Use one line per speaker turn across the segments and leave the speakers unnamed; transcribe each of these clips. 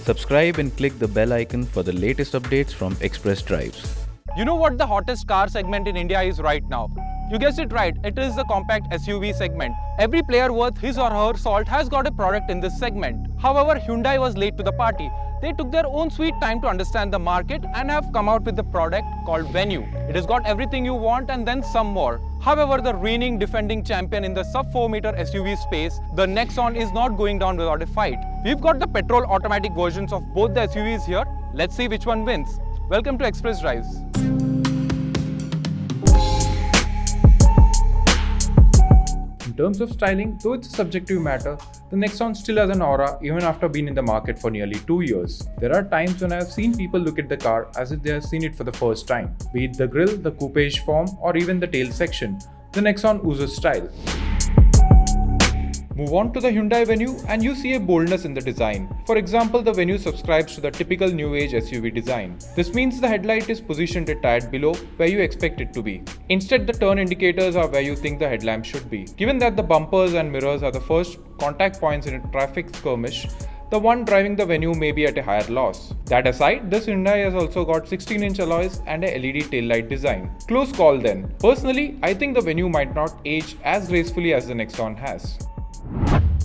Subscribe and click the bell icon for the latest updates from Express Drives.
You know what the hottest car segment in India is right now? You guessed it right, it is the compact SUV segment. Every player worth his or her salt has got a product in this segment. However, Hyundai was late to the party. They took their own sweet time to understand the market and have come out with the product called Venue. It has got everything you want and then some more. However, the reigning defending champion in the sub-4-meter SUV space, the Nexon, is not going down without a fight. We've got the petrol automatic versions of both the SUVs here. Let's see which one wins. Welcome to Express Drives.
In terms of styling, though it's a subjective matter, the Nexon still has an aura even after being in the market for nearly 2 years. There are times when I have seen people look at the car as if they have seen it for the first time. Be it the grille, the coupe-ish form, or even the tail section, the Nexon oozes style. Move on to the Hyundai Venue and you see a boldness in the design. For example, the Venue subscribes to the typical new age SUV design. This means the headlight is positioned a tad below where you expect it to be. Instead, the turn indicators are where you think the headlamp should be. Given that the bumpers and mirrors are the first contact points in a traffic skirmish, the one driving the Venue may be at a higher loss. That aside, this Hyundai has also got 16-inch alloys and a LED taillight design. Close call then. Personally, I think the Venue might not age as gracefully as the Nexon has.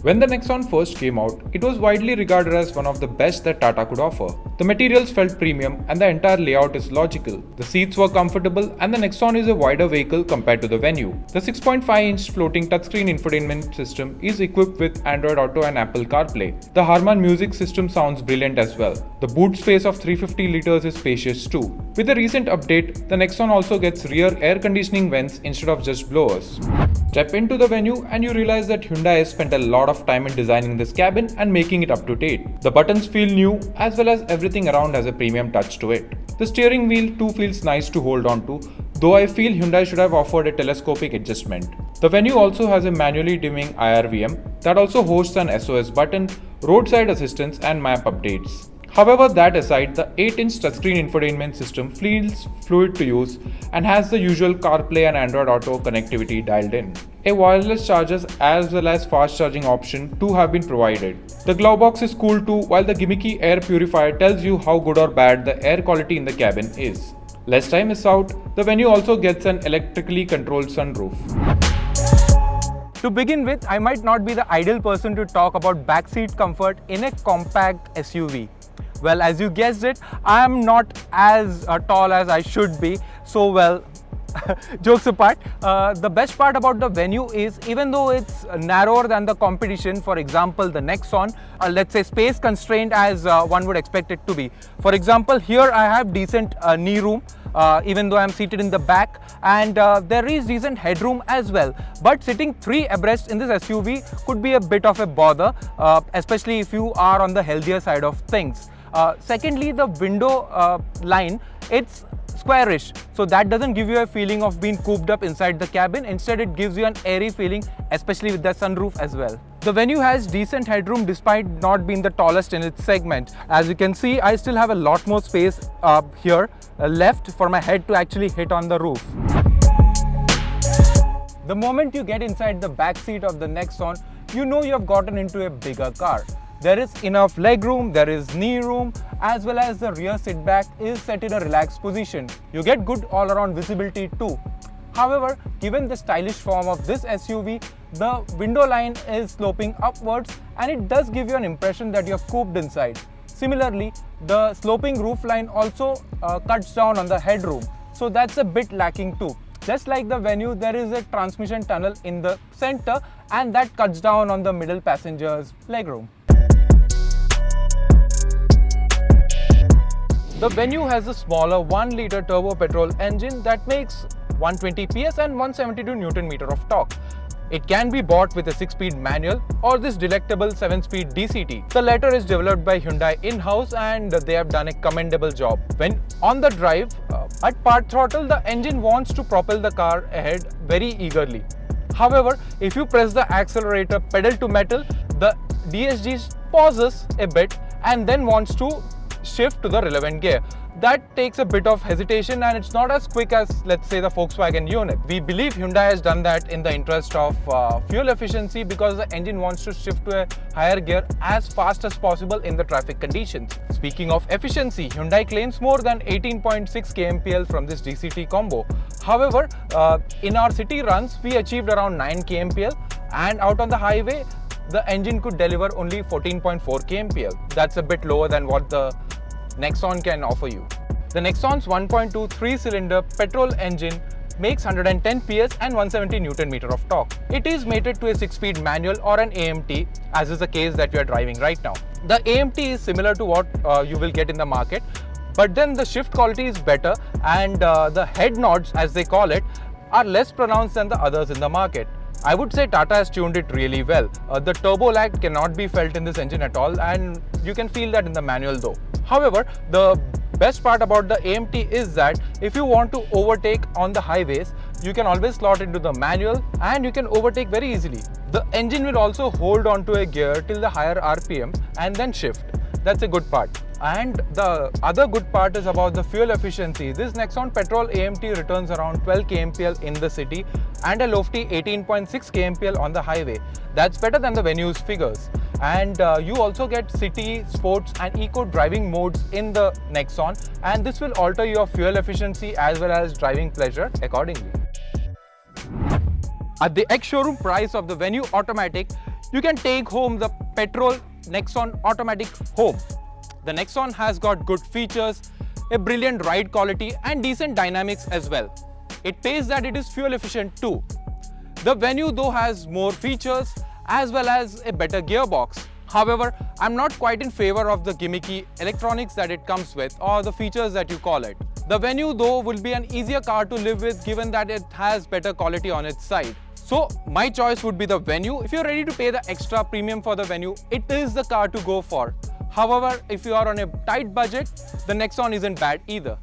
When the Nexon first came out, it was widely regarded as one of the best that Tata could offer. The materials felt premium and the entire layout is logical. The seats were comfortable and the Nexon is a wider vehicle compared to the Venue. The 6.5-inch floating touchscreen infotainment system is equipped with Android Auto and Apple CarPlay. The Harman music system sounds brilliant as well. The boot space of 350 liters is spacious too. With the recent update, the Nexon also gets rear air conditioning vents instead of just blowers. Step into the Venue and you realize that Hyundai has spent a lot of time in designing this cabin and making it up to date. The buttons feel new as well as everything around has a premium touch to it. The steering wheel too feels nice to hold on to, though I feel Hyundai should have offered a telescopic adjustment. The Venue also has a manually dimming IRVM that also hosts an SOS button, roadside assistance and map updates. However, that aside, the 8-inch touchscreen infotainment system feels fluid to use and has the usual CarPlay and Android Auto connectivity dialed in. A wireless chargers as well as fast charging option too have been provided. The glove box is cool too, while the gimmicky air purifier tells you how good or bad the air quality in the cabin is. Lest I miss out, the Venue also gets an electrically controlled sunroof.
To begin with, I might not be the ideal person to talk about backseat comfort in a compact SUV. Well, as you guessed it, I am not as tall as I should be. So, well, jokes apart, the best part about the Venue is even though it's narrower than the competition, for example, the Nexon, let's say space constrained as one would expect it to be. For example, here I have decent knee room. Even though I'm seated in the back, and there is decent headroom as well. But sitting 3 abreast in this SUV could be a bit of a bother, especially if you are on the healthier side of things. Secondly, the window line, it's squarish, so that doesn't give you a feeling of being cooped up inside the cabin. Instead, it gives you an airy feeling, especially with the sunroof as well. The Venue has decent headroom despite not being the tallest in its segment. As you can see, I still have a lot more space here left for my head to actually hit on the roof. The moment you get inside the back seat of the Nexon, you know you have gotten into a bigger car. There is enough legroom, there is knee room, as well as the rear seat back is set in a relaxed position. You get good all-around visibility too. However, given the stylish form of this SUV, the window line is sloping upwards and it does give you an impression that you're cooped inside. Similarly, the sloping roof line also cuts down on the headroom, so that's a bit lacking too. Just like the Venue, there is a transmission tunnel in the center and that cuts down on the middle passenger's legroom. The Venue has a smaller 1-liter turbo petrol engine that makes 120 PS and 172 Nm of torque. It can be bought with a 6-speed manual or this delectable 7-speed DCT. The latter is developed by Hyundai in-house and they have done a commendable job. When on the drive, at part throttle, the engine wants to propel the car ahead very eagerly. However, if you press the accelerator pedal to metal, the DSG pauses a bit and then wants to shift to the relevant gear. that takes a bit of hesitation and it's not as quick as, let's say, the Volkswagen unit. We believe Hyundai has done that in the interest of fuel efficiency because the engine wants to shift to a higher gear as fast as possible in the traffic conditions. Speaking of efficiency, Hyundai claims more than 18.6 kmpl from this DCT combo. However, in our city runs, we achieved around 9 kmpl, and out on the highway, the engine could deliver only 14.4 kmpl. That's a bit lower than what the Nexon can offer you. The Nexon's 1.2 3-cylinder petrol engine makes 110 PS and 170 Nm of torque. It is mated to a 6-speed manual or an AMT, as is the case that we are driving right now. The AMT is similar to what you will get in the market, but then the shift quality is better, and the head nods, as they call it, are less pronounced than the others in the market. I would say Tata has tuned it really well. The turbo lag cannot be felt in this engine at all, and you can feel that in the manual though. However, the best part about the AMT is that if you want to overtake on the highways, you can always slot into the manual and you can overtake very easily. The engine will also hold onto a gear till the higher RPM and then shift. That's a good part. And the other good part is about the fuel efficiency. This Nexon petrol AMT returns around 12 kmpl in the city and a lofty 18.6 kmpl on the highway. That's better than the Venue's figures. And you also get city, sports and eco driving modes in the Nexon, and this will alter your fuel efficiency as well as driving pleasure accordingly. At the ex-showroom price of the Venue Automatic, you can take home the petrol Nexon Automatic Home. The Nexon has got good features, a brilliant ride quality and decent dynamics as well. It pays that it is fuel efficient too. The Venue though has more features as well as a better gearbox. However, I'm not quite in favor of the gimmicky electronics that it comes with or the features that you call it. The Venue though will be an easier car to live with given that it has better quality on its side. So my choice would be the Venue. If you're ready to pay the extra premium for the Venue, it is the car to go for. However, if you are on a tight budget, the Nexon isn't bad either.